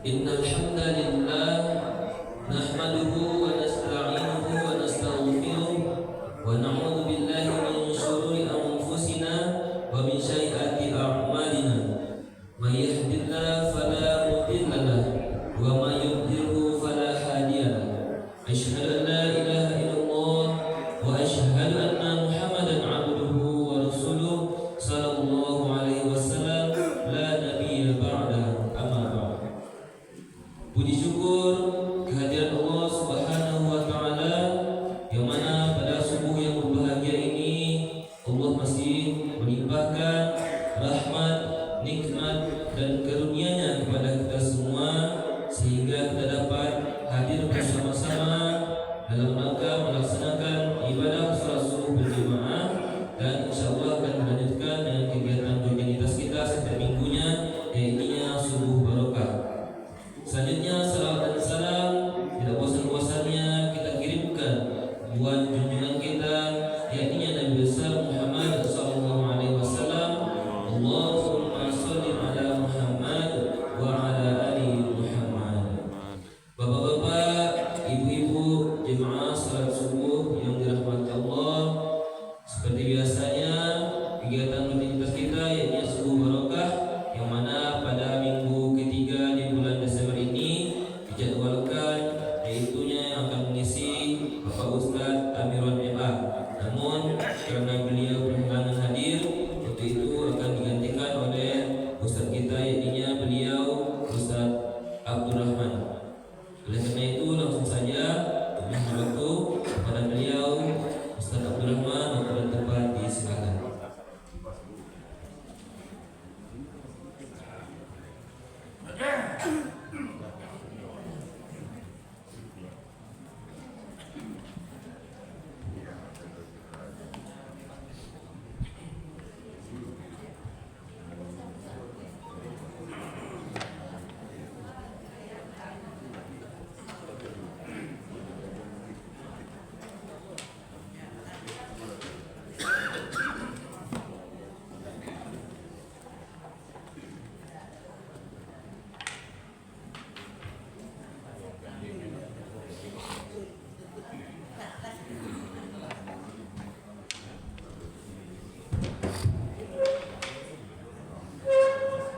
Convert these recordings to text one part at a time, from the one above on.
Innal hamdalillah nahmaduhu wa nasta'inuhu wa nastaghfiruh wa na'udzu billahi min shururi anfusina wa min sayyiati a'malina. May yahdihillahu fala mudilla lahu wa may yudlilhu fala hadiya lahu. Asyhadu an la ilaha illallah wa asyhadu anna Muhammadan 'abduhu wa rasuluh sallallahu alaihi wasallam la nabiyya ba'da. Amma ba'd. Puji syukur kehadiran Allah Subhanahu wa taala yang mana pada subuh yang berbahagia ini Allah masih melimpahkan rahmat, nikmat dan karunia-Nya kepada kita semua sehingga kita dapat hadir bersama-sama dalam rangka melaksanakan ibadah salat subuh berjamaah, dan insyaallah akan melanjutkan dengan kegiatan rutinitas kita setiap minggunya, yaitu subuh barokah. Selanjutnya salawat dan salam tidak bosan-bosannya kita kirimkan buat junjungan kita, yaitu Nabi besar Muhammad sallallahu alaihi wasallam. Allahumma shalli ala Muhammad wa ala ali Muhammad. Bapak-bapak, ibu-ibu jemaah salat subuh yang dirahmati Allah, seperti biasanya kegiatan rutinitas kita yaitu subuh barokah, yang mana pada minggu ketiga di bulan Desember ini dijadwalkan yaitunya yang akan mengisi Bapak Ustadz Amirwan MA. Namun karena beliau berhalangan hadir, untuk itu akan digantikan oleh Ustadz kita yaitu beliau Ustadz Abdurrahman. Oleh karena itu langsung saja kami waktu kepada beliau Ustadz Abdurrahman untuk bertempat, disilakan.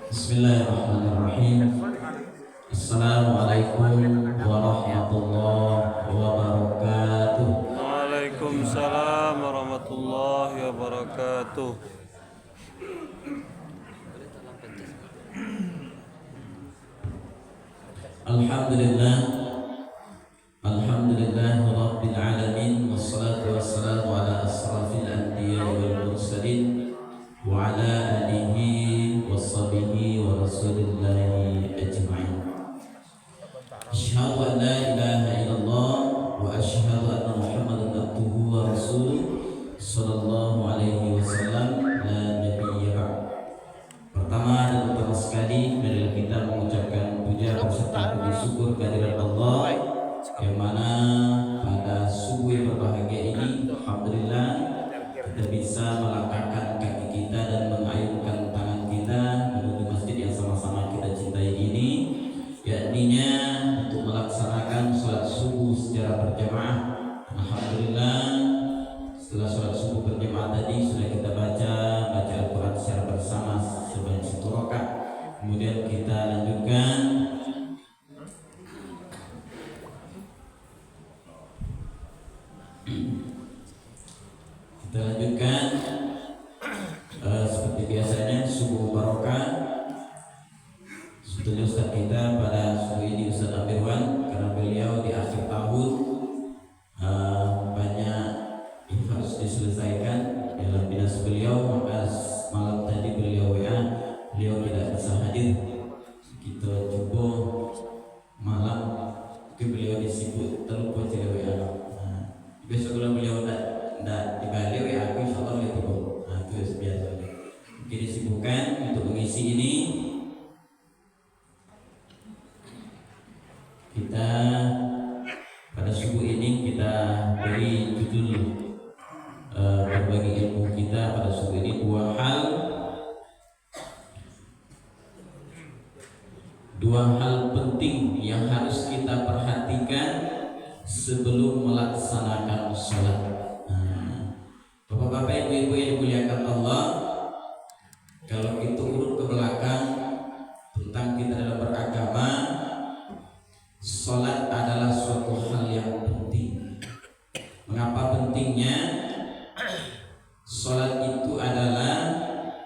Bismillahirrahmanirrahim. Assalamualaikum warahmatullahi wabarakatuh. Waalaikumsalam warahmatullahi wabarakatuh. Alhamdulillah, alhamdulillah rabbil alamin, wassalatu wassalamu ala asrafil anbiya wal mursalin wa ala alihi washabihi wa rasulillahi ajma'in. Asyhadu an la ilaha illallah wa asyhadu anna Muhammadan abduhu wa rasuluh sallallahu alaihi wasallam la nabiyya ba'd. Pertama dan utama sekali marilah kita mengucapkan puja beserta puji syukur kehadirat Allah, yang mana pada subuh yang berbahagia ini alhamdulillah kita bisa melangkahkan kaki kita dan mengayunkan tangan kita menuju masjid yang sama-sama kita cintai ini, yakninya untuk melaksanakan sholat subuh secara berjamaah. Alhamdulillah, setelah sholat subuh berjamaah tadi sudah kita baca Al-Quran secara bersama sebanyak 1 rakaat. Kemudian kita lanjutkan seperti biasanya subuh barokah. Sebetulnya Ustaz kita pada subuh ini Ustaz Amirwan, karena beliau di akhir tahun banyak yang harus diselesaikan dalam dinas beliau, maka malam tadi beliau WA, beliau tidak bisa hadir. Kita coba malam ke beliau disibuk terlupa tidak WA. Besok kalau beliau tidak dibalik WA aku, insyaallah boleh tiba. Itu biasa. Mungkin disibukkan untuk mengisi ini. Kita pada subuh ini kita beri judul berbagi ilmu kita pada subuh ini dua hal penting sebelum melaksanakan sholat. Bapak-bapak, ibu-ibu yang dimuliakan Allah, kalau itu urut ke belakang tentang kita dalam beragama, sholat adalah suatu hal yang penting. Mengapa pentingnya? Sholat itu adalah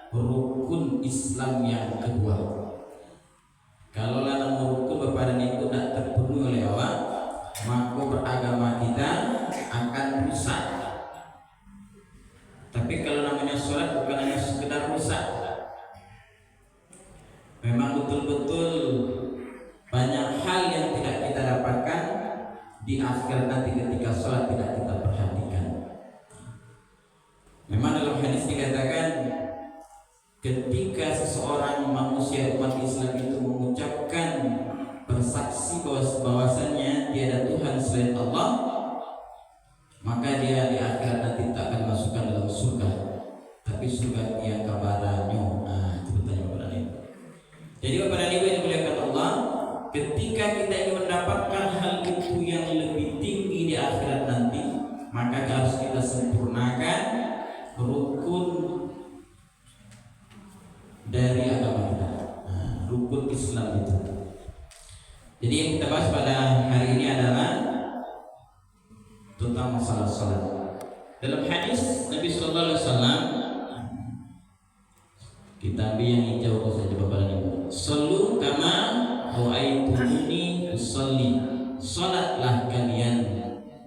rukun Islam yang kedua. Kalau nama rukun Bapak dan Ibu tidak terpenuhi oleh Allah, maka beragama kita akan rusak. Tapi kalau namanya sholat bukan hanya sekedar rusak, memang betul-betul banyak hal yang tidak kita dapatkan di akhir nanti ketika sholat tidak kita perhatikan. Memang dalam hadis dikatakan, ketika seseorang manusia umat Islam itu mengucapkan bersaksi bahwasannya tiada Tuhan selain Allah, maka dia di akhirat nanti tak akan masukkan dalam surga, tapi surga yang kabarnya. Itu bertanya kepada Ibu. Jadi kepada Ibu yang dimuliakan Allah, ketika kita ingin mendapatkan hal itu yang lebih tinggi di akhirat nanti, maka harus kita sempurnakan rukun dari agama kita, rukun Islam itu. Jadi yang kita bahas pada hari ini adalah tentang masalah salat. Dalam hadis Nabi Sallallahu Alaihi Wasallam, kita ambil yang hijau saja Bapak dan Ibu. Sallu kama ra'aitumuni usolli. Salatlah kalian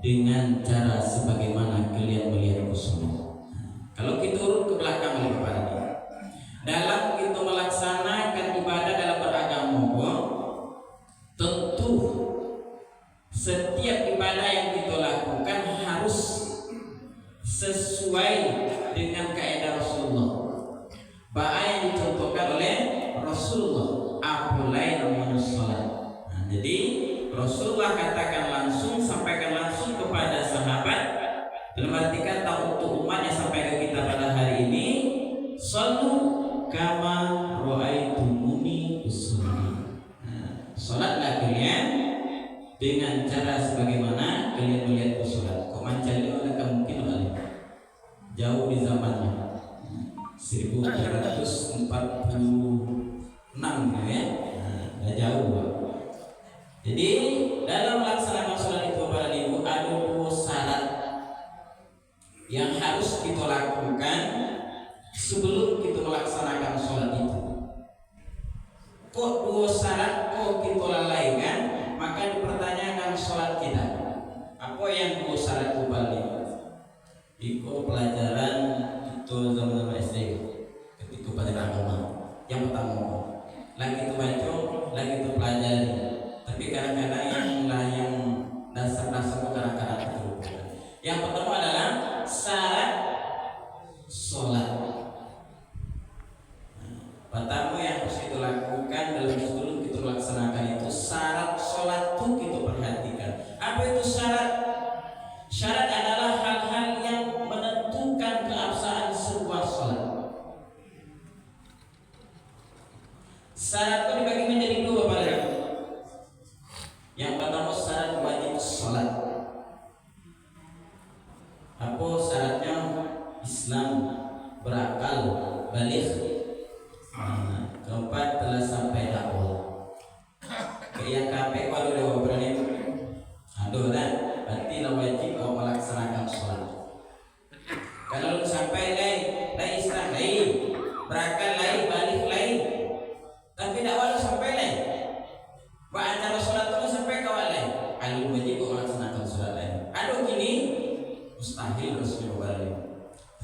dengan cara sebagaimana kalian melihatku salat. Kalau kita urut ke belakang oleh Bapak dan Ibu, dalam kita melaksanakan ibadah dalam beragama, tentu setiap ibadah yang kita lakukan harus sesuai dengan kaidah Rasulullah. Bahwa yang dicontohkan oleh Rasulullah, apalai namanya salat. Jadi Rasulullah katakan langsung, sampaikan langsung kepada sahabat, dalam arti kata untuk umatnya sampai ke kita pada hari ini, sallu kama ra'aitumuni usolli. Salatlah kalian dengan cara sebagaimana kalian melihatku salat. Kok mancali oleh mungkin oleh jauh di zamannya 1346 ya. Jauh. Jadi dalam melaksanakan salat itu Bapak dan Ibu, ada dua syarat yang harus kita lakukan sebelum kita melaksanakan sholat itu. Kok dua syarat kok kita lalaikan, maka dipertanyakan sholat kita. Apa yang dua syarat itu balik? Itu pelajaran itu zaman-zaman SD ketika pelajaran agama. Yang pertama, lagi itu baca, lagi itu pelajari. Tapi kadang-kadang yang dasar-dasar kadang-kadang itu. Yang pertama adalah syarat sholat. Pertama yang harus kita lakukan dalam sebelum kita melaksanakan itu, syarat sholat itu kita perhatikan. Apa itu syarat? Syarat adalah hal-hal yang menentukan keabsahan sebuah sholat. Syarat itu dibagi menjadi dua Bapak dan Ibu. Yang pertama syarat wajib sholat. Apa syaratnya? Islam, berakal, balik. Keempat telah sampai dakwah. Yang KP kalau udah berani, aduh kan, berarti wajib kau melaksanakan sholat. Kalau sampai lain Islam lain, berakal lain, balik lain, tapi dakwah sampai lain. Acara sholat itu sampai kawal lain. Kalau wajib kau melaksanakan sholat lain. Aduh gini, mustahil harus dibalik.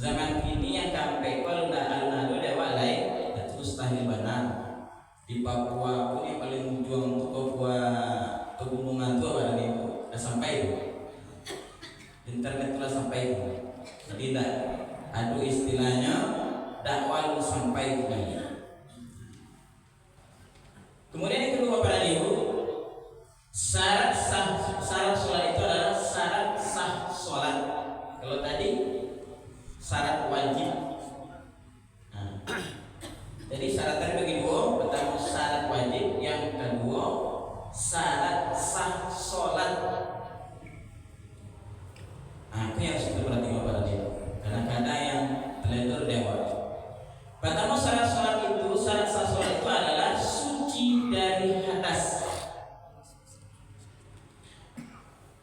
Zaman ini yang sampai kalau udah alun-alun lewat lain, itu mustahil benar. Di Papua pun yang paling ujung untuk Papua pegunungan itu ada nih, udah sampai. Internet telah sampai. Jadi tidak, aduh istilahnya dakwah sampai lagi. Kemudian yang kedua Bapak dan Ibu, syarat sholat itu adalah syarat sah sholat. Kalau tadi syarat wajib. Jadi syarat tadi bagi dua, pertama syarat wajib, yang kedua syarat sah sholat.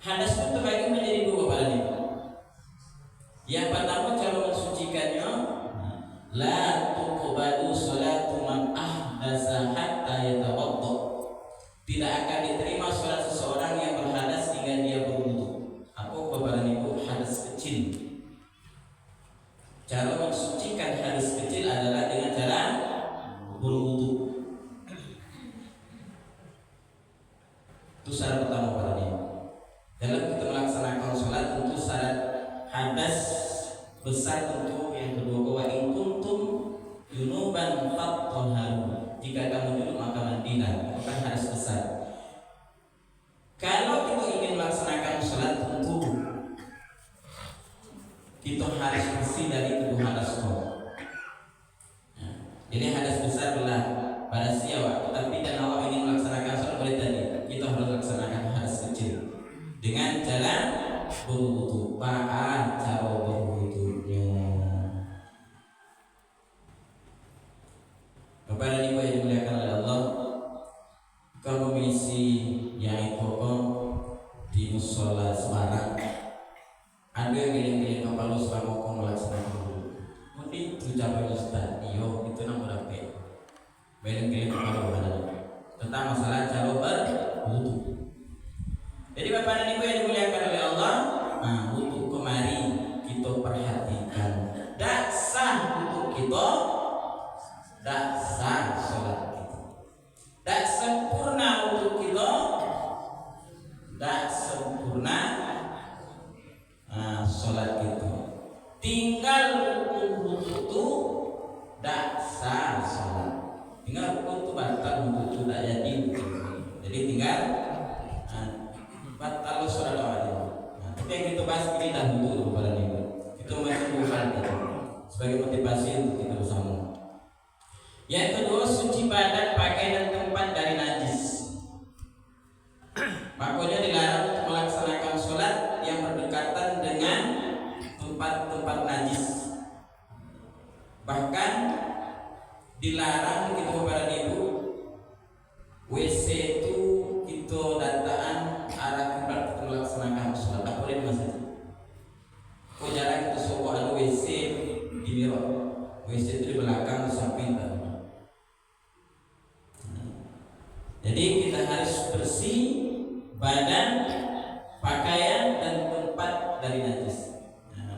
Hadas itu terbagi menjadi dua Bapak dan Ibu. Yang pertama cara mensucikannya, la tuqbalu salatu man ahdasa hatta yatawadda. Tidak akan diterima salat seseorang yang berhadas hingga dia berwudu. Apa Bapak dan Ibu? Hadas kecil. Cara mensucikan hadas kecil adalah dengan cara berwudu. Itu syarat pertama Bapak dan Ibu. Dalam kita melaksanakan sholat tentu syarat hadas besar tentu yang kedua bahwa in kuntum junuban fattahharu. Jika kamu junub maka mandilah. Itu kan hadas besar. Kalau kita ingin melaksanakan sholat tentu kita harus bersih dari kedua hadas itu. Jadi hadas besar adalah pada siapa, tetapi dan awak ingin melaksanakan sholat boleh tadi kita harus laksanakan hadas kecil dengan cara berwudu. Cara berwudunya. Bapak dan Ibu yang dimuliakan oleh Allah, kalau mengisi yang pokok di musola Semarang, ada yang giling-giling kepala supaya mau melaksanakan wudu. Mungkin itu capek Ustaz, iyo itu nama dapat. Giling-giling kepala mana? Tentang masalah cara berwudu. Jadi Bapak dan Ibu yang dimuliakan oleh Allah, untuk kemari kita perhatikan. Tak sah untuk kita, tak sah sholat kita. Tak sempurna untuk kita, tak sempurna sholat kita. Tinggal rukun itu, tak sah sholat. Tinggal rukun itu batal untuk itu tak jadi. Jadi tinggal batal sholat wajib. Tapi yang kita bahas ini dahulu Bapak dan Ibu. Itu menunjukkan itu sebagai motivasi untuk kita bersama. Yang kedua, suci badan, pakaian dan tempat dari najis. Makanya dilarang untuk melaksanakan sholat yang berdekatan dengan tempat-tempat najis. Bahkan dilarang kita Bapak dan Ibu, WC itu kita dataan arah kiblat kita melaksanakan sholat. Tak boleh di masjid. Kau jarang kita sobo ada WC di mirror. WC itu di belakang, di samping. Jadi kita harus bersih badan, pakaian dan tempat dari najis.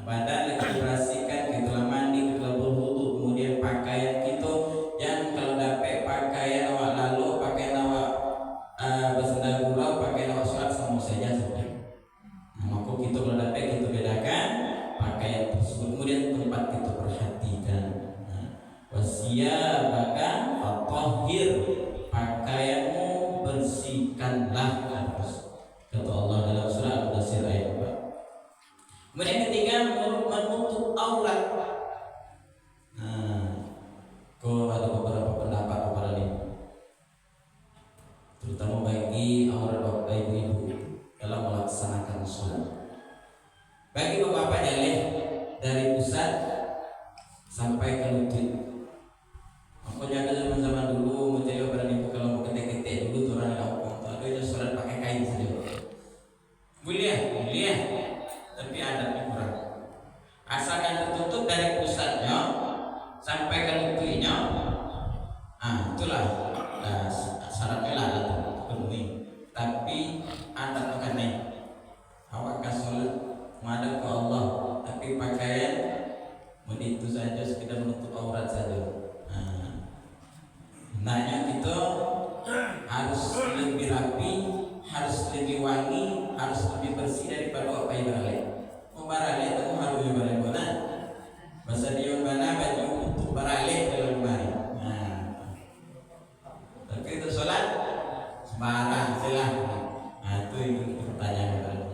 Badan kita bersihkan, kita mandi, kita berwudu, kemudian pakaian kita yang kalau dapat pakaian awak lalu, pakaian awak bersandar gurau, pakaian awak sholat sama saja saja. Maka kita kalau dapat kita bedakan pakaian tersebut, kemudian tempat kita perhatikan. Wasiyabaka fatahhir, pakaianmu bersihkanlah harus. Kata Allah dalam surah Al-Mudaththir ayat 4. Kemudian ketiga, menutup aurat. Kau ada beberapa pendapat kepada ini, terutama bagi aurat bapak ibu-ibu dalam melaksanakan sholat. Bagi bapak-bapak jaleh dari pusat sampai ke lutut. Aku jaga zaman dulu mencari bapak ibu kalau mau ketek-ketek dulu turun ke kampung. Tapi itu sholat pakai kain saja. Boleh, tapi adatnya kurang. Asalkan tertutup dari pusatnya sampai ke lututnya, itulah syaratnya lah terpenuhi. Tapi adat bukan naik. Awak sholat menghadap ke Allah, tapi pakaian itu saja sekedar menutup aurat saja. Hendaknya kita harus lebih rapi, harus lebih wangi, harus lebih bersih daripada apa yang beralih. Baralih itu harus beralih mana? Bahasa dia mana baju untuk baralih dalam lemari. Tapi itu sholat sembarang silah. Itu pertanyaan.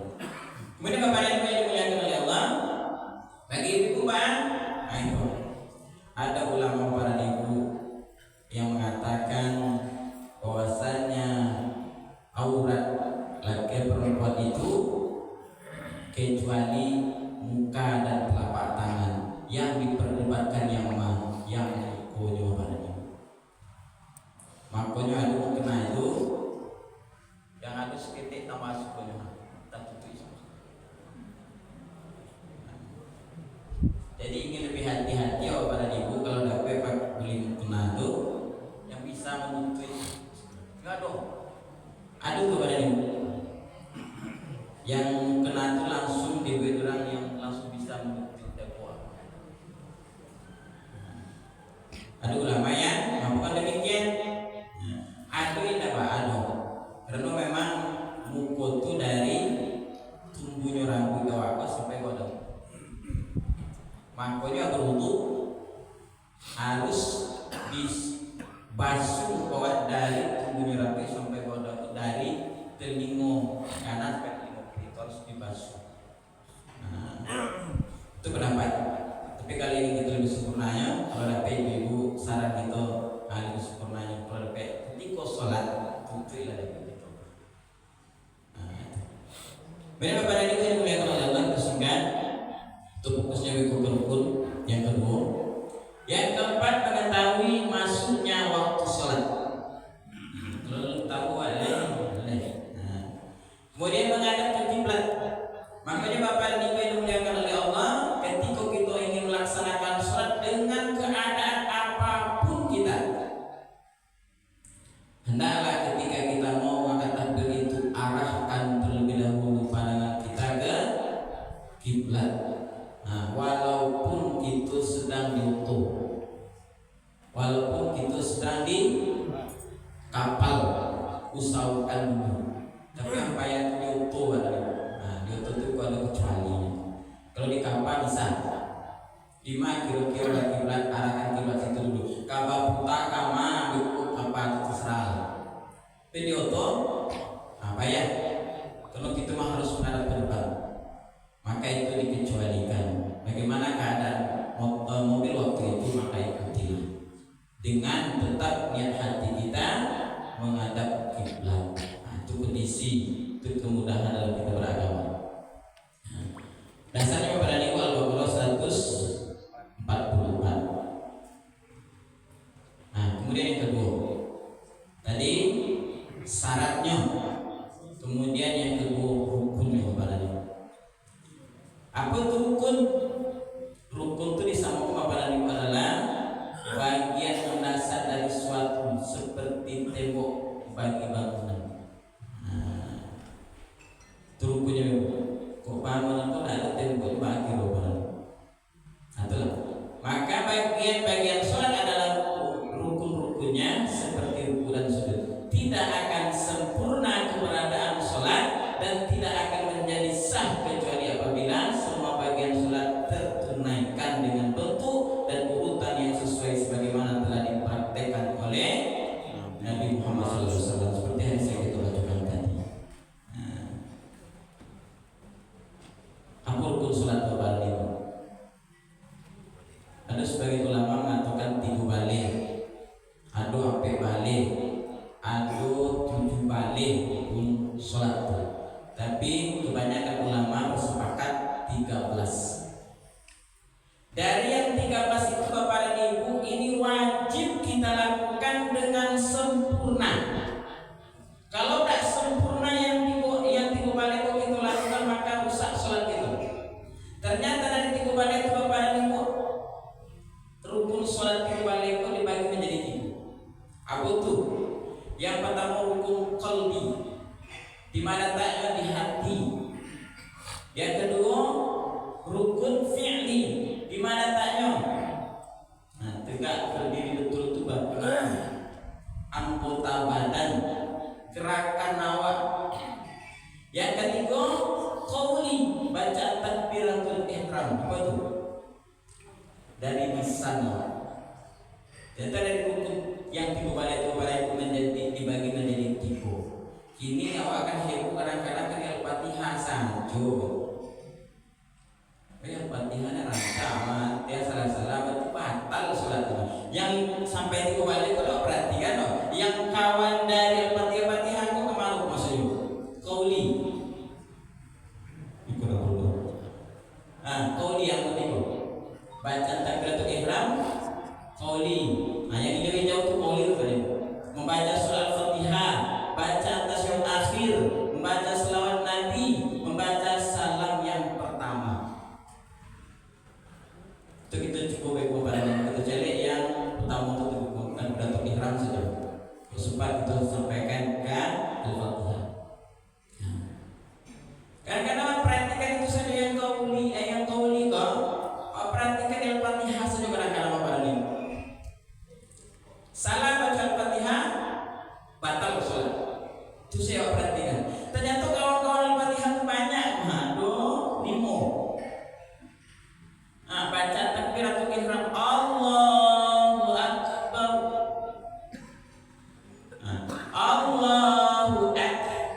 Kemudian Bapak dan Ibu yang dimuliakan oleh Allah, bagi ibu bang, ada ulama para ibu yang mengatakan bahwasannya aurat laki perempuan itu kecuali muka dan telapak tangan. Yang diperdebatkan yang mana? Yang konyo pada ini. Makanya ada kena itu yang ada seketik nama masuk konyo. Tak tutup yang kena itu langsung dibuat orang yang langsung bisa menuntut dakwah. Ada ulama yang melakukan demikian. Ada yang dapat ada, karena memang muka itu dari tumbuhnya rambut kawaka sampai kodok. Makanya berwudu harus dibasuh kawat dari tumbuhnya rambut sampai kodok, dari telinga kanan sampai telinga kiri itu harus dibasuh. Itu pendapat. Tapi kali ini kita lebih sempurnanya. Kalau ada ibu saran kita lebih sempurnanya. Kalau ada ketika sholat itu lah dari itu. Benar pada ini yang dimuliakan oleh Allah, kesingkat itu fokusnya rukun yang kedua. Yang keempat, mengetahui masuknya waktu sholat. Kalau tahu kemudian menghadap ke kiblat. Makanya Bapak dan Ibu yang dimuliakan oleh Allah, ketika kita ingin melaksanakan sholat dengan keadaan apapun kita, hendaklah ketika kita mau angkat takbir itu arahkan terlebih dahulu pandangan kita ke kiblat. Walaupun itu sedang diutuh, walaupun itu sedang di kapal, usahakan dulu. Tapi apa yang diutuh diutuh itu ada kecuali. Kalau di kapal bisa 5 kira-kira kiblat, arahkan kiblat itu dulu. Kapal buta kama ikut apa terserah. Tapi diutuh apa ya? Kalau kita mah harus menghadap ke depan, maka itu dikecualikan. Bagaimana keadaan mobil waktu itu, maka ikutilah dengan tetap niat hati kita menghadap kiblat. Itu kondisi, itu kemudahan dalam kita beragama. Dasarnya pada Niku Al-Baqarah 144. Kemudian yang kedua, tadi syaratnya, kemudian yang kedua rukunnya pada Niku. Apa itu rukun? Rukun itu disambung pada Niku adalah bagian mendasar dari suatu, seperti tembok bagi bangunan. Rukunnya kok bangunan itu ada tembok bagi bangunan. Itulah. Maka bagian-bagian sholat adalah rukun-rukunnya seperti ruku dan sujud. Tidak akan sempurna keberadaan sholat dan tidak akan menjadi sah kecuali apabila semua bagian sholat tertunaikan dengan bentuk dan urutan yang sesuai sebagaimana telah dipraktekkan oleh Nabi Muhammad SAW, seperti yang saya kita bacakan tadi. Apa rukun sholat berbalik? Ada sebagian ulama mengatakan 3 balik, ada 4 balik, ada 7 balik rukun sholat. Tapi kebanyakan ulama bersepakat 13. Dari yang 13 itu Bapak dan Ibu, ini wajib kita lakukan dengan sempurna. Kalau tidak sempurna yang 3 balik itu kita lakukan, maka rusak sholat itu. Ternyata dari 3 balik itu Bapak dan Ibu, rukun sholat 3 balik itu dibagi menjadi 3. Apa itu? Yang pertama rukun qalbi, di mana taknya di hati. Yang kedua rukun fi'li, di mana taknya tegak berdiri betul itu anggota badan, gerakan awak. Yang ketiga qauli, baca takbiratul ihram. Apa itu? Dari lisan. Jadi dari rukun yang 3 balik itu menjadi dibagi menjadi 3. Kini awak akan heboh kadang-kadang kan Al-Fatihah sanjo. Al-Fatihahnya rancangan, dia salah-salah itu batal sholatnya. Yang sampai 3 balik itu lo perhatikan loh. Yang kawan dari Al-Fatihah kok kemana maksudnya? Qauli. Ikut dulu. Qauli yang ketiga. Bacaan takbiratul ihram qauli. Yang hijau-hijau itu qauli tadi. Membaca surah Al-Fatihah, baca tasyahud akhir, membaca selawat Nabi, membaca salam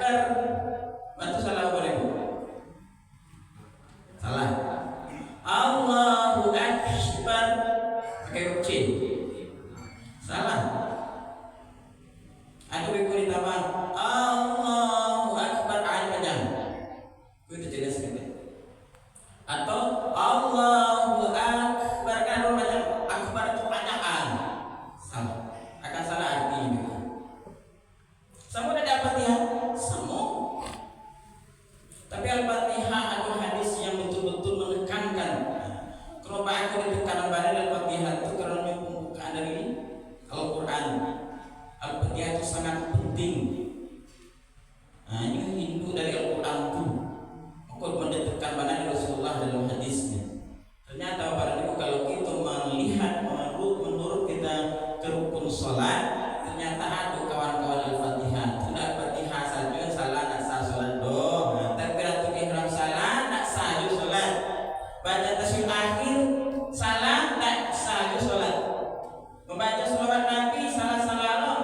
Akbar. Baca salah apa ibu? Salah. Allahu Akbar pakai huruf C. Salah. Aku ibu ditambah Allahu Akbar ain panjang. Itu jelas sedikit. Atau Allahu Akbar kan macam akbar itu panjangan. Salah. Akan salah artinya. Semua ada Al-Fatihah? Semua. Tapi Al-Fatihah atau hadis yang betul-betul menekankan. Kenapa aku ditekan pada Al-Fatihah itu karena pembukaan dari Al-Quran. Al-Fatihah itu sangat penting. Nah, ini Hindu dari Al-Quran itu. Aku mendetekan pada Rasulullah dalam hadisnya. Ternyata para ibu kalau kita melihat menurut kita ke rukun sholat, ternyata ada kawan-kawan Al-Fatihah. Tidak Al-Fatihah saja salah nak sah sholat doh. Takbiratul ihram salah nak sah sholat. Baca tasyahud akhir salah nak sah sholat. Membaca selawat Nabi salah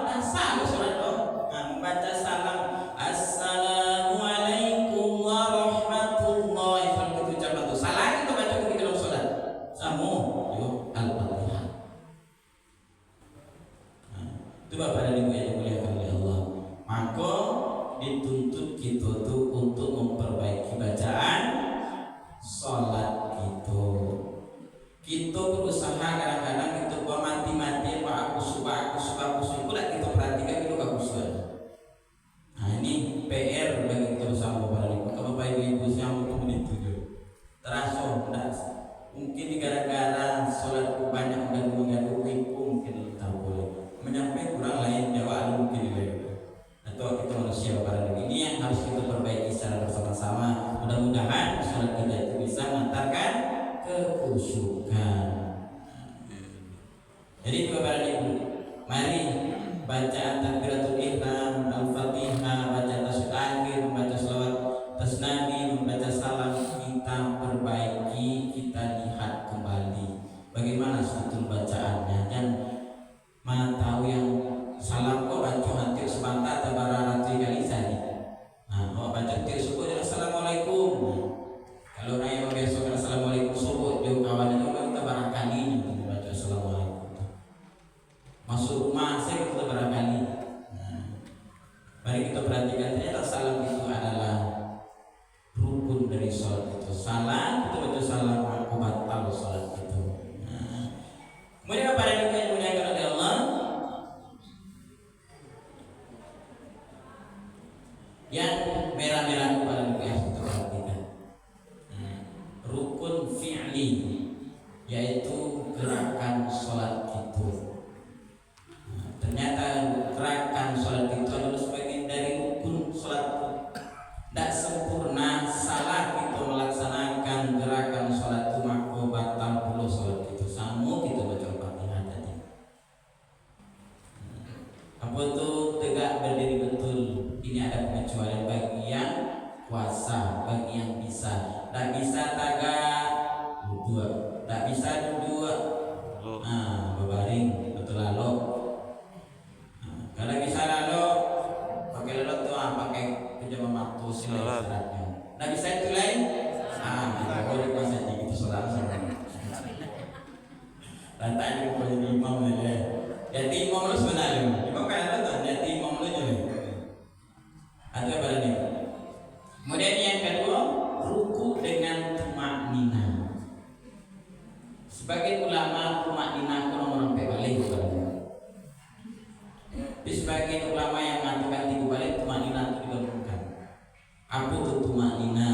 nak sah sholat doh. Membaca salam Assalamualaikum warahmatullahi wabarakatuh. Ucapan itu salah kita baca ketika dalam sholat. Sama yo Al-Fatihah. Itu Bapak dan Ibu yang dimuliakan oleh Allah. Maka dituntut kita tuh untuk memperbaiki bacaan sholat itu. Kita berusaha kadang-kadang kita buat mati-mati aku suka lah kita perhatikan itu kehusuan. Nah ini PR bagi kita bersama para ibu. Kalau Bapak Ibu yang untuk menituju terasa mungkin gara-gara sholatku banyak dan mengadu mungkin tak boleh menyampaikan kurang lain jawab mungkin atau kita manusia para ibu. Ini yang harus kita perbaiki secara bersama-sama. Mudah-mudahan sholat kita itu bisa mengantarkan kekhusyukan. Jadi para ibu, mari bacaan takbiratul ihram, Al-Fatihah, baca tasyahud akhir, membaca selawat atas Nabi, membaca salam, kita perbaiki, kita lihat kembali bagaimana sebetulnya bacaannya. Dan mana tahu yang salam kok baca hati sebentar tabarara kali sehari. Nah, mau baca tir subuh dan assalamualaikum. Kalau nanya besok assalamualaikum subuh, jauh kawan itu kita barangkali baca assalamualaikum. Masuk rumah saya kita barangkali. Nah, mari kita perhatikan ternyata salam itu adalah rukun dari sholat itu. Salam kita baca salam aku batal sholat itu. Nah, kemudian pada kita yang dimuliakan oleh Allah, yang merah-merah kepada kita kita perhatikan. Rukun fi'li yaitu gerakan sholat itu. Ternyata gerakan sholat itu adalah sebagian dari rukun sholat. Tidak sempurna salah kita melaksanakan gerakan sholat itu maka batal puluh sholat itu. Sama kita baca Al-Fatihah tadi. Apa itu tegak berdiri betul? Ini ada pengecualian bagi yang kuasa, bagi yang bisa. Tak bisa tagak duduk, tak bisa duduk. Berbaring betul lalu. Kalau bisa lalu pakai lalu tuh pakai pejama waktu silatnya. Tak bisa itu lain. Kita boleh kuasa gitu sholat sama. Tanya kepada imam saja. Jadi imam lu sebenarnya. Imam kan ada tuh. Jadi imam lu je. Ada apa lagi? Kemudian yang kedua, ruku dengan tumaknina. Sebagai ulama tumaknina kono merempe balik kepada. Di sebagian ulama yang mengatakan tiga balik tumaknina itu digabungkan. Apa itu tumaknina?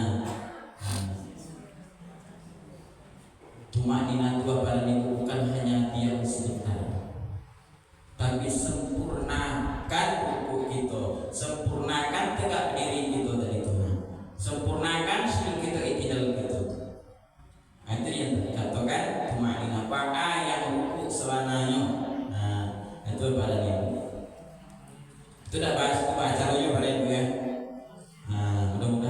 Tumaknina itu pada bukan hanya diam sebentar, tapi sempurnakan ruku kita, sempurnakan tegak berdiri kita dari Tuhan, sempurnakan sujud kita i'tidal kita. Nah, itu yang dikatakan tumaknina. Apakah yang ruku selananya? Nah, itu pada ini. Itu dah bahas itu acaranya pada itu ya. Nah, mudah-mudahan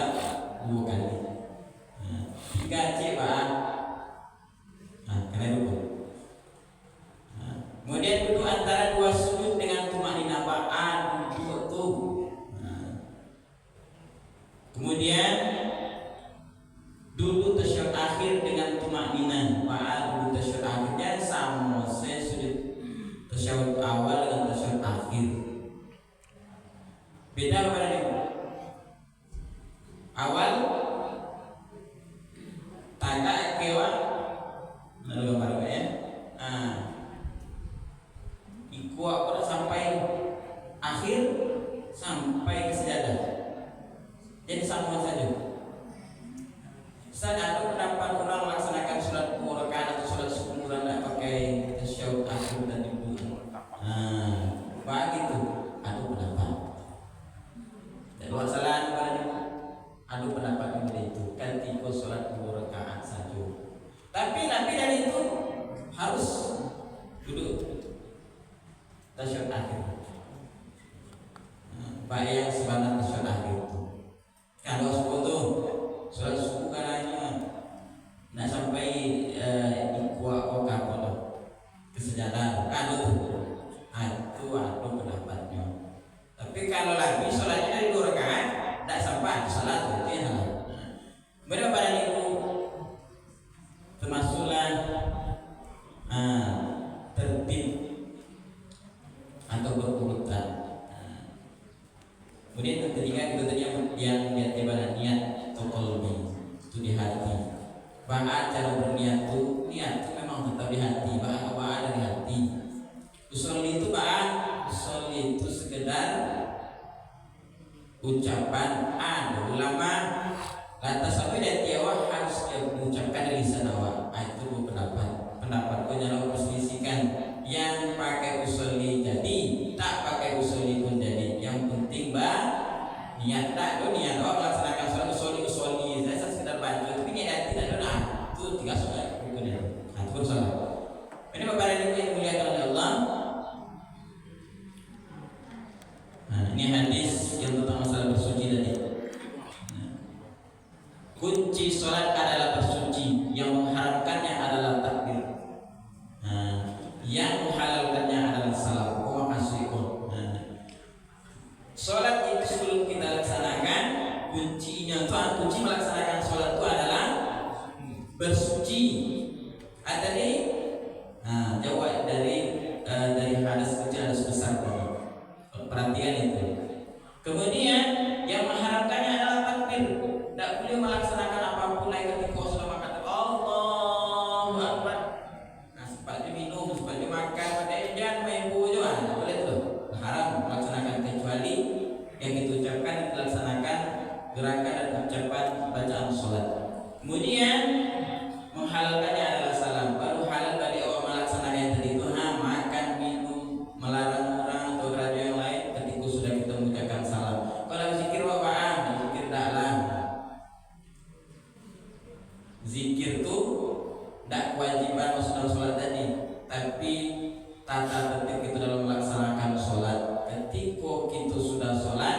sholat 2 kali. 3 coba. Kena duduk. Kemudian duduk antara 2 sujud dengan tumakninah duduk tuh. Kemudian duduk tasyahud akhir dengan tumakninah duduk tasyahud akhirnya sama saya sujud tasyahud awal dengan tasyahud akhir. Beda apa ini? Awal tagak kewa lalu gambar ya. Iku apa sampai akhir sampai ke sajadah. Jadi sama saja. Saat ada pendapat orang melaksanakan sholat 2 rakaat atau sholat 10 rakaat tidak pakai tasyahud akhir dan duduk. Begitu. Ada pendapat. Dan wassalam ada pendapat seperti itu. Ketika sholat 2 rakaat saja. Tapi lebih dari itu harus duduk tasyahud akhir. Baik yang sebenarnya tasyahud akhir itu. Kalau subuh sholat subuh karena nak sampai ikwa kapal kesejahtera itu ada pendapatnya. Tapi kalau lagi sholatnya dari 2 rakaat tidak sampai salat itu ya. Kemudian pada itu termasuklah tertib atau berurutan. Kemudian yang ketiga itu tadi yang ibadah niat atau qalbi itu di hati. Bahkan cara berniat niat itu memang tetap di hati. Bahkan apa ada di hati. Usolli itu usolli itu sekedar ucapan. Ada ulama lantas sampai dari tiawah harus diucapkan dari lisan awak. Itu pendapatku jangan perselisihkan. Yang pakai usolli jadi, tak pakai usolli pun jadi. Yang penting niat tak niat melaksanakan sholat usolli. Saya sekedar baca, tapi niat tidak ada. Itu 3 sholat berikutnya. Itu pun sholat. Ini Bapak dan Ibu yang dimuliakan oleh Allah. Ini hadis yang tentang masalah bersuci tadi. Kunci sholat adalah bersuci. Yang mengharamkannya adalah takbir. Yang menghalalkannya adalah salam. Sholat itu sebelum kita laksanakan, kunci melaksanakan sholat itu adalah bersuci. Ada jawab dari hadis kecil hadis besar tadi. Perhatikan itu. Kemudian yang mengharapkannya adalah takbir. Tidak boleh melaksanakan apapun lagi ketika sudah makan. Allahu Akbar. Seperti minum, seperti makan, seperti jangan main buju. Tidak boleh itu. Haram melaksanakan kecuali yang diucapkan dilaksanakan gerakan dan ucapan bacaan sholat. Kemudian menghalalkannya adalah salam. Baru halal bagi orang melaksanakan yang tadi itu makan, minum, melarang orang atau radio yang lain ketika sudah kita mengucapkan salam. Kalau zikir zikir taklah. Zikir itu tidak kewajiban masuk dalam sholat tadi, tapi tata tertib kita dalam melaksanakan sholat. Ketika kita sudah sholat,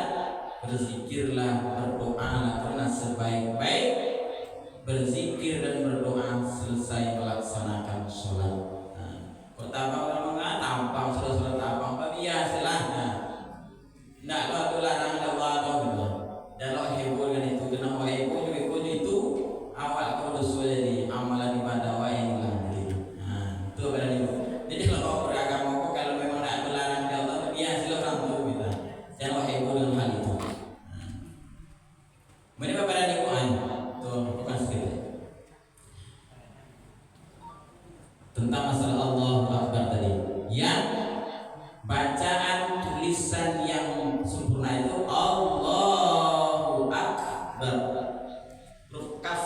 berzikirlah, berdoalah, karena sebaik-baik berzikir dan berdoa selesai melaksanakan sholat. Kok tampang tampang sudah sholat tampang, apa biasalah. Tidak ada larangan Allah dan Allah heboh dengan itu. Kenapa heboh itu awal kau dosa jadi amalan ibadah wa inilah. Itu pada itu. Jadi kalau beragama kalau memang tidak melarang dari Allah, biasalah orang tua kita. Jangan Allah heboh dengan hal itu. Kemudian Bapak dan Ibu tuh bukan sedikit tentang masalah Allahu Akbar tadi. Yang bacaan tulisan yang sempurna itu Allahu Akbar. Huruf kaf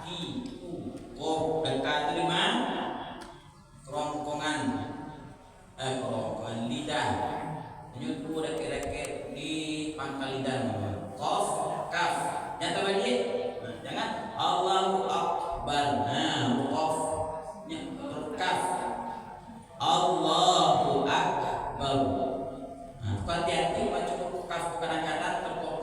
ki u dan ka itu lima kerongkongan lidah. Menyutu deket-deket di pangkal lidah. Qaf kaf. Jangan balik. Jangan Allahu Akbar. Qaf. Kaf. Allahu Akbar. Hati-hati baca kaf kadang-kadang terpotong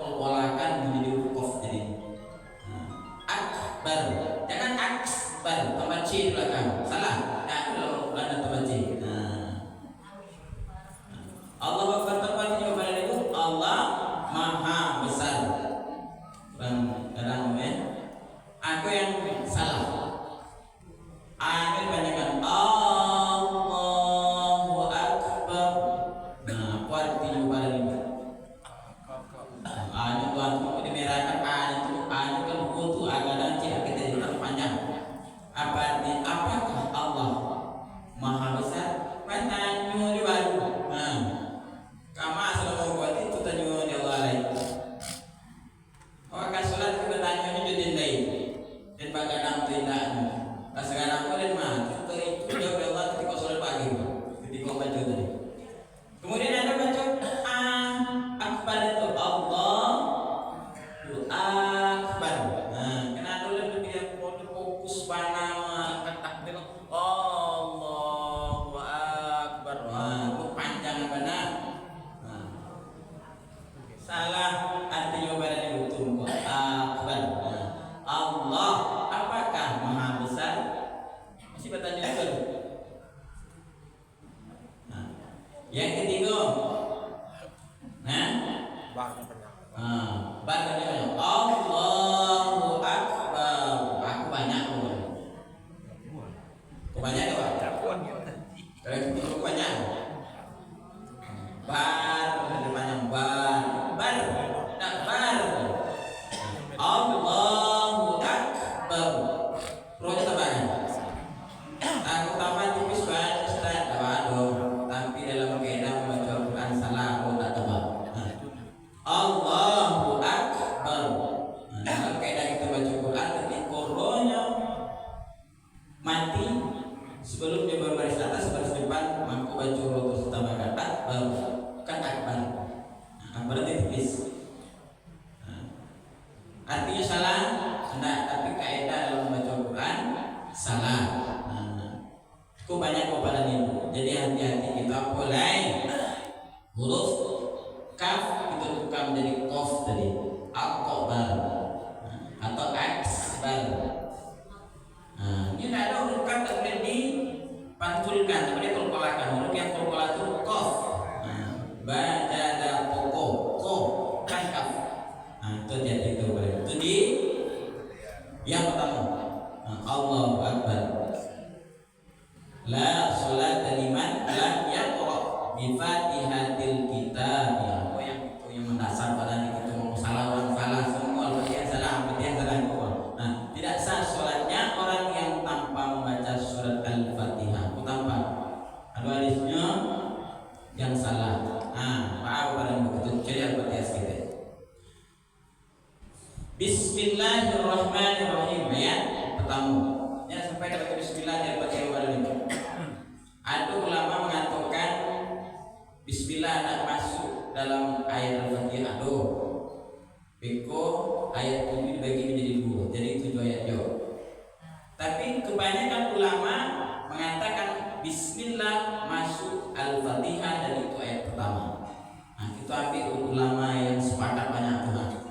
banyak. Allahu Akbar. Aku banyak tuh. Banyak tuh. Kalau banyak. Bar, banyak bar. Tak bar. Allahu Akbar. Roja tabahan. Aku tamat tipis banget Ustaz. Waduh, tapi dalam kaidah membaca Al-Quran salah aku tak tahu. Allahu Akbar. Dalam kaidah kita baca Quran tapi koronya mati sebelum dia berbaris atas baris depan maka baca rotus tabahan akbar kan akbar. Berarti tipis. Artinya salah, enggak, tapi kaidah dalam membaca Quran salah. Kok banyak kepada ini. Jadi hati-hati kita mulai huruf kaf kita tukar menjadi kof tadi. Akbar atau aksbar. Ini ada huruf kaf kemudian dipantulkan, kemudian kolkolakan. Huruf yang kolkola itu kof. Baca ada pokok, kof kan kaf. Itu hati-hati itu. Itu di yang pertama. Allahu Akbar. La sholat liman lam yaqra bi Fatihatil Kitab. Oh yang itu yang mendasar pada itu mau salah orang salah semua Al-Fatihah salah Nah, tidak sah sholatnya orang yang tanpa membaca surat Al-Fatihah. Tanpa. Ada hadisnya yang salah. Maaf pada begitu jadi Al-Fatihah sedikit. Bismillahirrahmanirrahim ayat pertama. Ya sampai dapat bismillah dari Al-Fatihah pada ini. Ada ulama mengatakan bismillah nak masuk dalam ayat Al-Fatihah. Beko ayat ini dibagi menjadi dua. Jadi 7 ayat jo. Tapi kebanyakan ulama mengatakan bismillah masuk Al-Fatihah dan itu ayat pertama. Kita ambil ulama yang sepakat banyak tuh.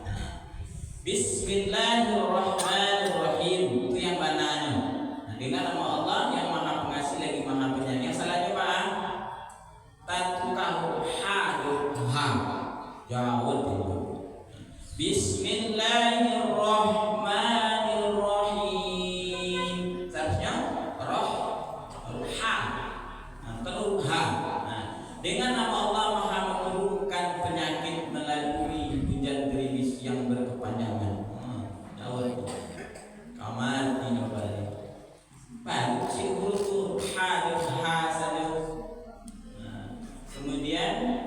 Bismillahirrahmanirrahim itu yang mananya. Dengan nama Allah yang Maha Pengasih lagi Maha Penyayang. Yang salahnya apa? Tatukahu ha. Jawab itu. Bismillahirrahmanirrahim. Seharusnya roh ha. Perlu ha. Dengan nama Allah Maha menurunkan penyakit melalui hujan gerimis yang berkepanjangan. Jawab itu. Kamar ini balik. Baru si huruf ha saja. Kemudian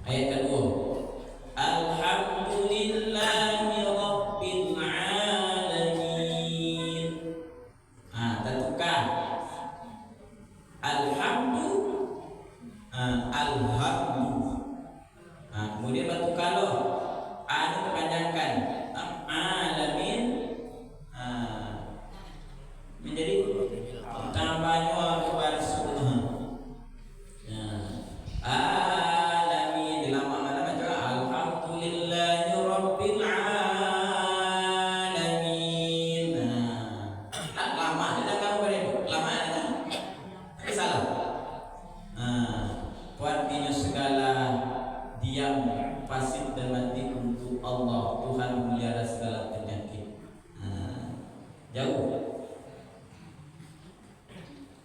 ayat kedua. Alhamdulillahi rabbil alamin. Tentukan alhamdu. Kemudian batu kalau anu kepanjangkan alamin menjadi tambahnya baris alamin dalam mana juga alhamdulillahi rabbil alamin. Lama ada kamu beri lama ada tapi salah. Artinya segala diam fasih dan mati untuk Allah Tuhan memelihara segala penyakit. Jauh.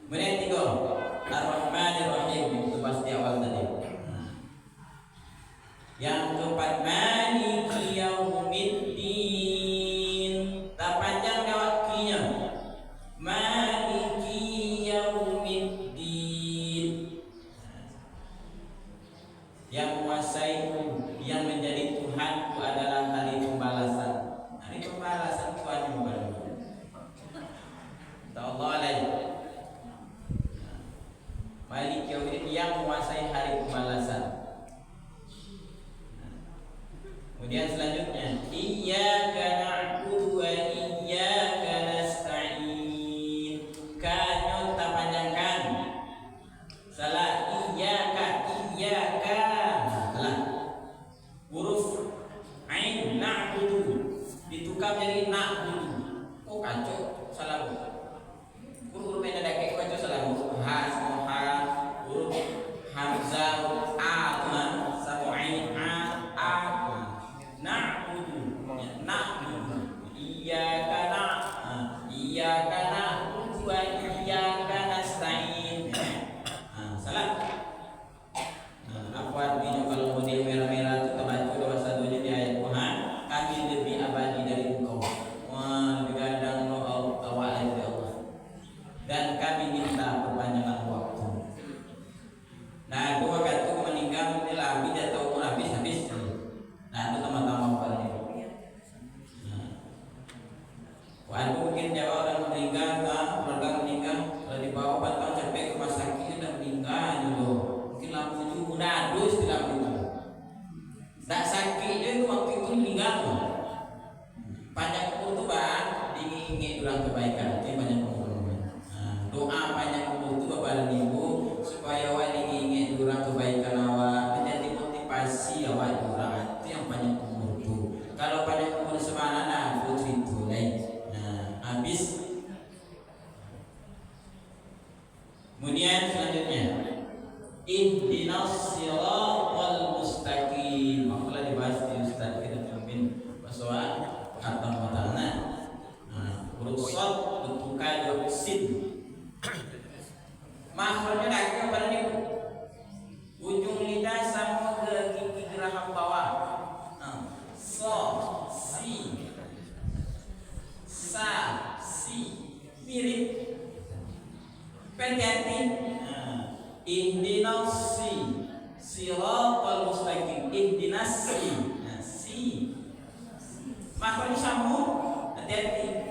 Kemudian 3 Ar-Rahmanir-Rahim itu pasti awal tadi. Yang keempat Maliki Yaumiddin. Tak panjang waktunya. Maliki Yaumiddin. Yang menguasai yang menjadi Tuhanku adalah hari pembalasan. Hari pembalasan Tuhan yang membalas. Allah alaihi. Malik Yaumiddin yang menguasai hari pembalasan. Kemudian selanjutnya Iyyaka na'budu wa iyyaka nasta'in. Kanyo tak panjangkan. Salah iyyaka. Salah. Huruf ain na'budu ditukar jadi na'budu. Oh kacau, salah. Huruf yang ada kayak kacau salah. Ha sama ha, huruf hamzah a sama ain a Panjang umur itu bang diingin ulang kebaikan itu panjang umur. Doa panjang umur itu bapak dan ibu supaya awak diingin ulang kebaikan awak menjadi motivasi awak ulang itu yang panjang umur itu. Kalau panjang umur semana nah putri itu lain. Habis. Kemudian selanjutnya ihdinas siratal mustaqim. Maksudnya dibahas di Ustaz kita pimpin bahwa kata matana urusat bentukan dioksid makronya lagi kepada ibu ujung lidah sama ke gigi geraham bawah so si sa si mirip pendati ihdinas siratal mustaqim ihdinas si makronya sambung hati-hati.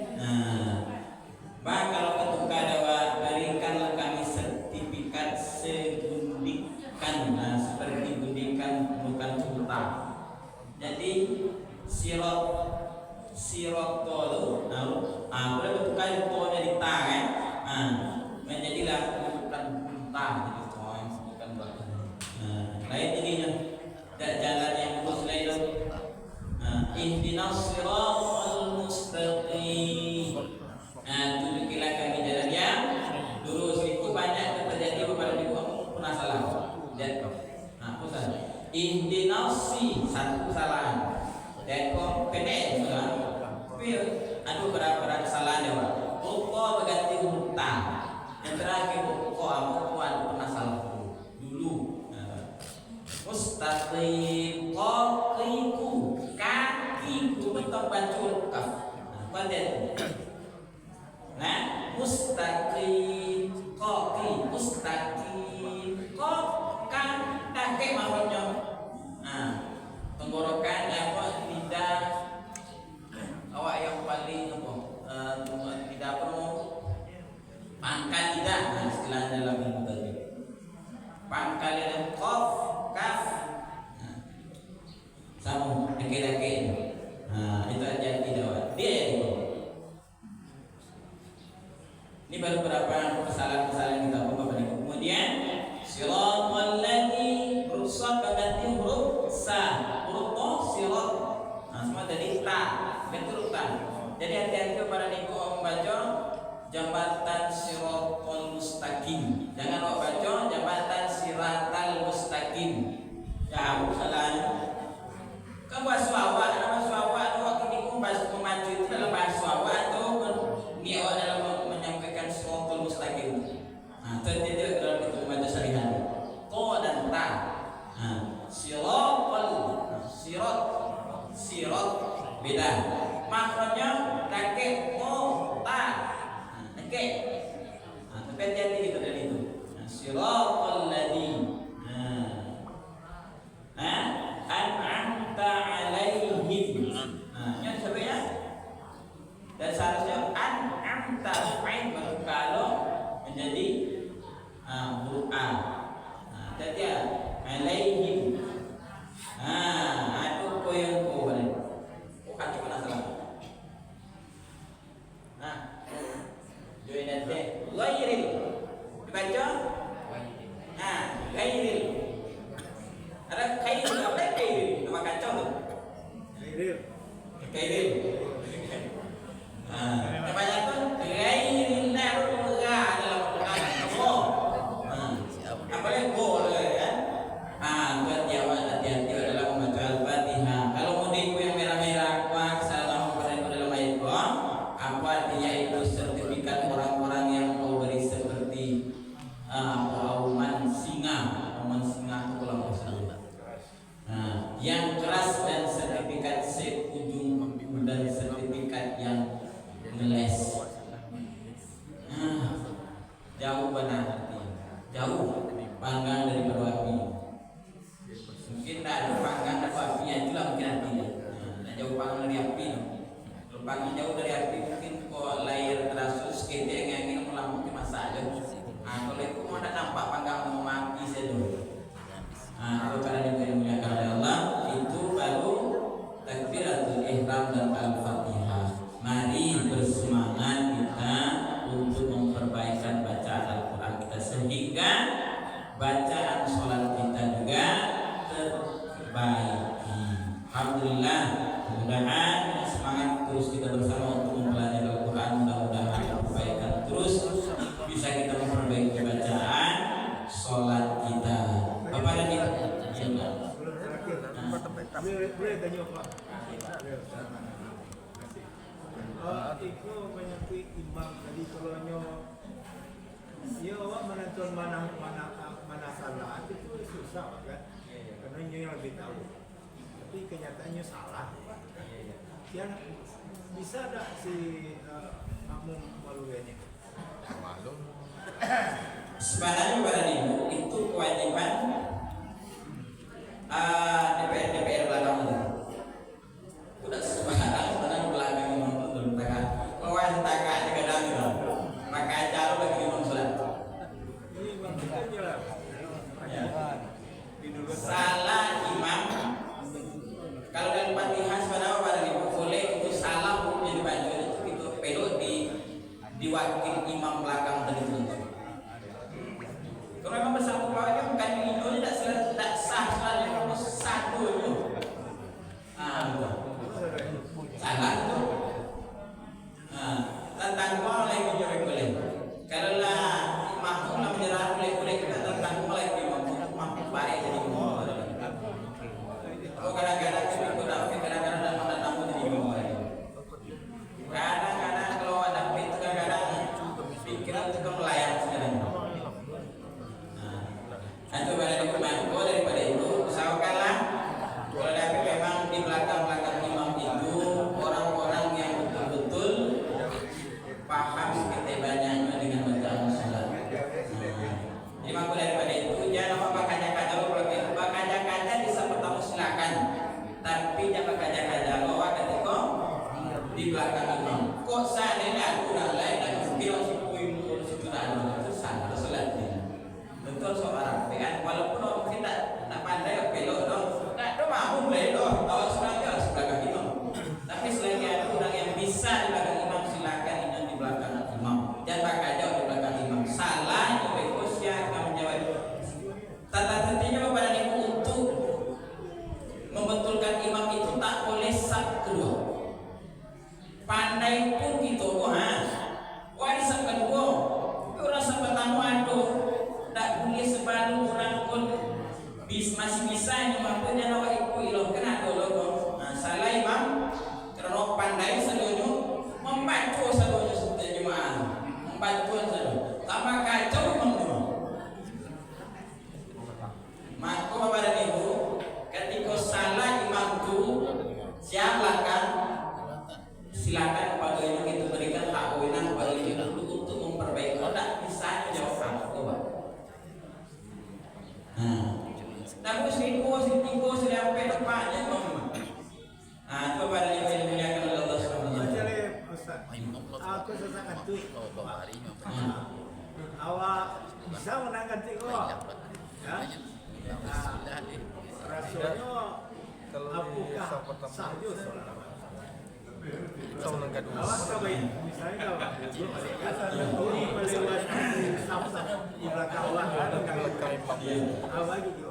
Bang kalau ketuka dawa berikanlah kami sertifikat segundikan seperti gundikan bukan cinta. Jadi sirot tolu boleh ketuka itu dari tangan menjadilah bukan cinta gitu bukan bukan lain jadinya tidak jalan yang lurus lain ihdinas siratal mustaqim. Tunjukilah kami jalan yang lurus. Itu banyak terjadi beberapa pun salah. Lihat kau. Apa salah? Ihdinas satu kesalahan. Dan kau pendek salah. Aduh berat kesalahan dia. Kau berganti huruf ta. Yang terakhir kau aku pernah salah dulu. Mustaqim qaqiku kakiku betul bacul kaf. Pada mustaqim qaqi mustaqim qaq kan kaki maknanya. Tenggorokan apa lidah awak yang paling apa lidah penuh pangkal lidah istilah dalam ilmu tajwid. Pangkal lidah qaf kaf sambung dikit-dikit. Itu aja tidak dia itu. Ini baru beberapa kesalahan-kesalahan kita Bapak Ibu. Kemudian siratal ladzi rusat berganti huruf sa, huruf o sirat. Semua dari ta, betul ta. Jadi hati-hati kepada niku membaca jambatan siratal mustaqim. Jangan baca jambatan siratal mustaqim. Ya, kesalahan. Kamu bahasa nama suawa waktu niku memacu itu dalam bahasa suawa atau ni awak dalam menyampaikan siratal mustaqim. Terjadi dalam itu membaca sehari-hari. To dan ta. Sirat beda. Makronya take to ta. Take. Tapi hati-hati gitu dari itu. Siratal ladzi an'amta alaihim. Yang sebenarnya dan seharusnya an'amta ain baru kalau menjadi huruf a. Jadi alaihim. Aku koyong ko balik. Kaki mana salah? Join nanti. Ghairil. Dibaca? Ghairil. Ada kairil apa kairil? Nama kacau tu. Kairil. Banyak tu kairil narga dalam Quran. Apa yang go kan? Buat jawab hati-hati dalam membaca Al-Fatihah. Kalau mau diku yang merah-merah, salam kepada dalam ayat apa artinya itu sertifikat orang-orang yang kau beri seperti auman singa itu kalau yang keras dan sertifikat seujung dan sertifikat yang ngeles. Jauh benar artinya. Jauh panggang dari api. Mungkin tak ada panggang dari api itulah mungkin artinya. Jauh panggang dari api. Kalau panggang jauh dari api mungkin kok layar terasus kita yang ingin melakukan masalah. Kalau itu mau ada nampak panggang mau mati saja dulu. Kalau kalian yang dimuliakan oleh Allah itu baru takbiratul ihram dan al-fatihah. Alhamdulillah, mudah-mudahan semangat terus kita bersama untuk mempelajari Al-Quran. Mudah-mudahan kebaikan terus bisa kita memperbaiki bacaan sholat kita. Bapak dan Ibu, boleh tanya Pak. Itu menyangkut imam tadi kalau awak menentukan mana salah itu susah kan? Karena yang lebih tahu. Tapi kenyataannya salah. Yang bisa tak si makmum maluannya? Malum. Sebenarnya Bapak dan Ibu itu kewajiban DPR belakang itu. Udah sebenarnya belakang imam itu belakang. Kawan takak di kadang itu. Maka acara bagi imam sholat. Ini imam kita jelas. Salah imam. Kalau dalam Fatihah sebenarnya Bapak dan Ibu boleh itu salah hukumnya dibaca itu peluk diwakil imam belakang tadi itu. Kalau memang bersatu bawahnya bukan itu tidak sah soalnya kamu satu itu. Salah itu. Tentang boleh menjawab boleh. Kalau lah makmum lah menyerah boleh kita tentang boleh mampu baik jadi imam. Oh kadang-kadang kita tapi kadang-kadang ada tamu jadi imam. Kadang-kadang kalau ada pintu kadang-kadang pikiran itu melayang sekarang. Itu pada dikomando daripada itu usahakanlah kalau dapat memang di belakang imam itu orang-orang yang betul-betul paham kita banyaknya dengan bacaan salat. Jadi maka daripada itu jangan apa kaca-kaca kaca-kaca bisa pertama silakan, tapi jangan kaca-kaca bahwa ketika di belakang imam kok seandainya aku orang lain dan mungkin situ itu salah salatnya. Betul seorang kan walaupun orang kita tak pandai belok dong tak mau belok awal sebenarnya sebelah imam, tapi selain ada orang yang bisa di belakang imam silakan ini di belakang imam, jangan pakai jauh di belakang imam. Salah itu begosnya akan menjawab tata tertibnya Bapak dan Ibu untuk membetulkan imam itu tak boleh sab kedua. Pandai pun gitu wah sab kedua orang sab pertama aduh tak boleh sebalu orang pun masih bisa yang mampu dan awak ikut ilah kena dulu. Salah imam kerana pandai seluruhnya membantu seluruhnya seperti jemaah membantu seluruh tambah kacau imam semua. Maka Bapak dan Ibu ketika salah imam itu silakan kepada imam itu berikan hak wewenang kepada imam untuk memperbaiki. Kalau tak bisa jawab apa. Tapi selingkuh sampai tepatnya memang. Itu pada yang dimuliakan oleh Allah Subhanahu wa taala. Aku sesangat tu. Awak bisa menangkan tiko. Ya. Rasanya apakah sahju solat? Awak coba ini, misalnya kalau ini melewati saf-saf di belakang awak awak gitu.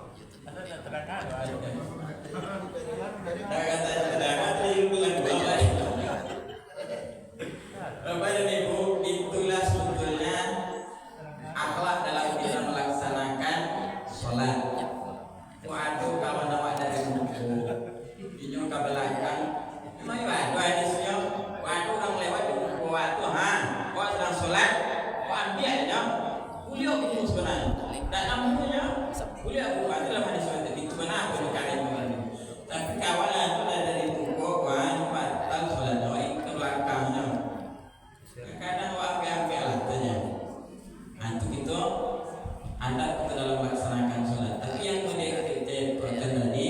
Bapak dan Ibu, itulah sebetulnya akhlak dalam kita melaksanakan sholat. Waduh, kalau nama dari buku ini ke belakang, memang waduh hadisnya, waduh orang lewat di buku waduh, kau sedang sholat, kau ambil aja, kuliah itu sebenarnya, dan namanya kuliah bukan dalam hadis itu benar aku dikatakan begini. Tapi kawalan itu dari buku, batal sholat, ke belakangnya. Kadang ambil alatnya, untuk itu Anda ke dalam melaksanakan sholat. Tapi yang kita tadi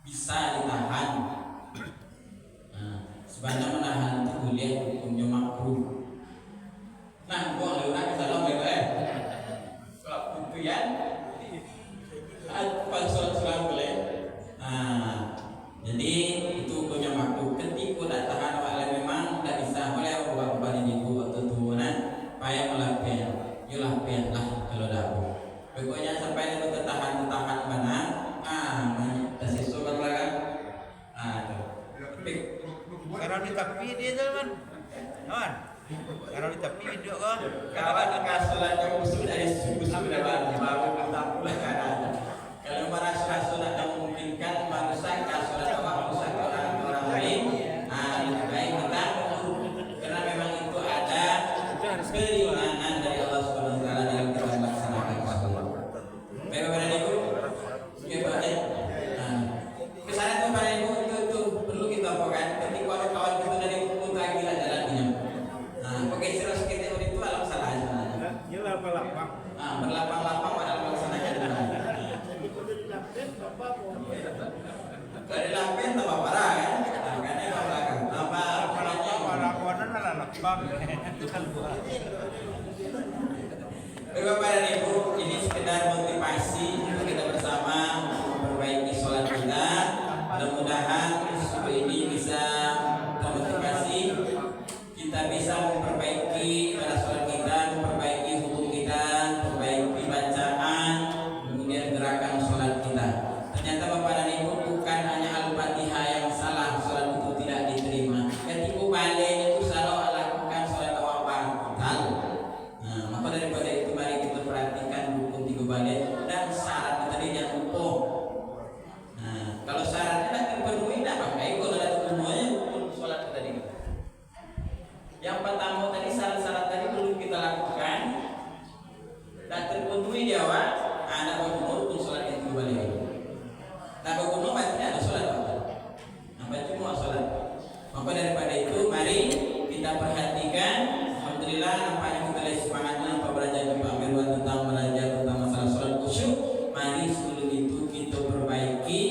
bisa ditahan. Sebenarnya menahan itu boleh hukumnya makruh. Nah, buang lewat ke dalam kalau kupian, pas sholat boleh. Jadi itu hukumnya makruh. Ketika tak tahan oleh memang tak bisa oleh bapak dan ibu atau turunan, payah melakukan, lah kalau dah. Pokoknya sampai itu tertahan mana, tersisa belakang. Karena di tepi dia tuh kan. Kawan. Karena di tepi video kan. Kawan kasulatnya musuh dari subuh sudah baru kita mulai keadaan. Kalau merasa sudah memungkinkan merusak kasulat awak rusak orang lain, lebih baik kita karena memang itu ada keringanan dari Allah Subhanahu Wa Taala dalam kita melaksanakan kasulat. Baik Bapak dan Ibu, ya Pak ya. Kesalahan itu Bapak dan Ibu itu perlu kita fokuskan. Ketika kawan kita dari kota gila jalannya. Pakai serius kita itu alam salah. Ini lapang-lapang. Berlapang-lapang pada melaksanakan ibadah. Dari lapin tambah parah kan? Makanya kalau belakang tambah parahnya Para-para adalah lapang. Bapak dan Ibu, ini sekedar motivasi untuk kita bersama memperbaiki sholat kita. Mudah-mudahan supaya ini bisa termotivasi, kita bisa memperbaiki pada sholat kita, memperbaiki hukum kita, memperbaiki bacaan, kemudian gerakan sholat kita. Ternyata Bapak dan Ibu bukan hanya Al-Fatihah yang salah, sholat itu tidak diterima. Ketika balik itu selalu lakukan sholat awal batal. Maka daripada itu mari kita perhatikan rukun 3 balik dan syarat tadi jangan lupa. Kalau syaratnya tidak terpenuhi, tidak pakai kalau ada semuanya sholat tadi. Yang pertama tadi syarat-syarat tadi belum kita lakukan, dan terpenuhi dia awal, ada rukun sholat yang 3 balik. Nah rukun berarti ada sholat batal. Cuma sholat. Maka daripada itu mari kita perhatikan. Alhamdulillah nampaknya kita lihat semangatnya Pak belajar Pak Mirwan tentang belajar tentang masalah sholat khusyuk. Mari sebelum itu kita perbaiki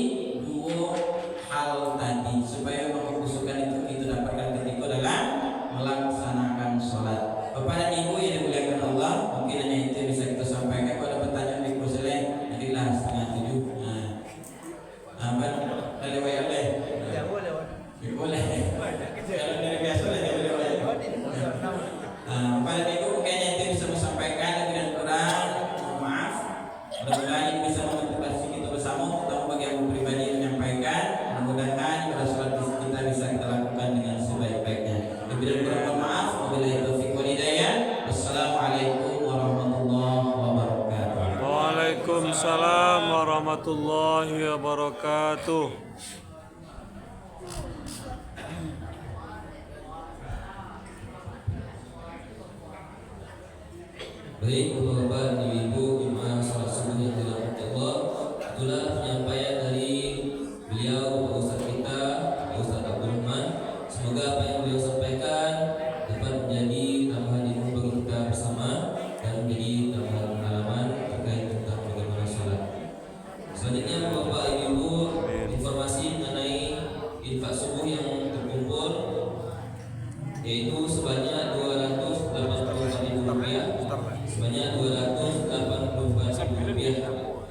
2 hal tadi supaya kekhusyukan itu kita dapatkan ketika dalam melaksanakan sholat. Bapak dan Ibu yang dimuliakan Allah, mungkin hanya itu yang bisa kita sampaikan. Kalau ada pertanyaan di kursus lain, nantilah 6:30. Apa? Boleh. Ya boleh. Boleh. Kalau dari biasa aja boleh. Bapak dan Ibu kayaknya itu bisa menyampaikan lebih dan kurang. Mohon maaf. Mudah-mudahan ini bisa memotivasi kita bersama, terutama bagi yang pribadi yang menyampaikan. Mudah-mudahan pada sholat kita bisa kita lakukan dengan sebaik-baiknya. Lebih dan kurang mohon maaf. Wabillahi taufiq wal hidayah. Wassalamualaikum warahmatullahi wabarakatuh. Waalaikumsalam warahmatullahi wabarakatuh. Baik Bapak dan Ibu jemaah salat subuh yang dirahmati Allah, itulah penyampaian dari beliau Pak Ustaz kita, Pak Ustaz Abdul Rahman. Semoga apa yang beliau sampaikan dapat menjadi tambahan ilmu bagi kita bersama dan menjadi tambahan pengalaman terkait tentang bagaimana sholat. Selanjutnya Bapak Ibu, informasi mengenai infak subuh yang terkumpul yaitu sebanyak Rp284.000. Sebanyak Rp284.000.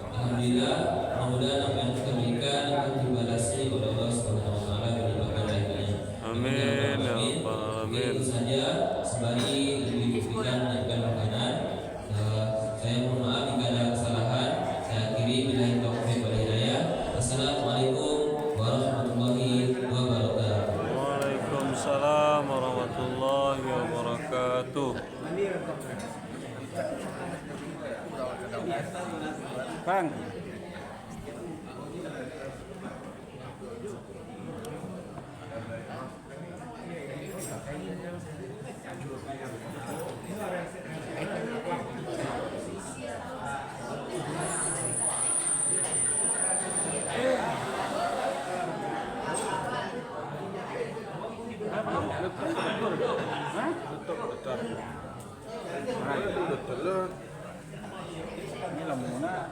Alhamdulillah, mudah-mudahan apa yang kita berikan akan dibalasi oleh Allah Subhanahu Wa Taala berlimpah baiknya. Amin ya rabbal alamin. Itu saja sembari diberikan makanan. Saya mohon maaf jika ada kesalahan. Saya akhiri billahi taufiq wal hidayah. Assalamualaikum warahmatullahi wabarakatuh. Waalaikumsalam warahmatullahi wabarakatuh. Bang. Ini lamuna.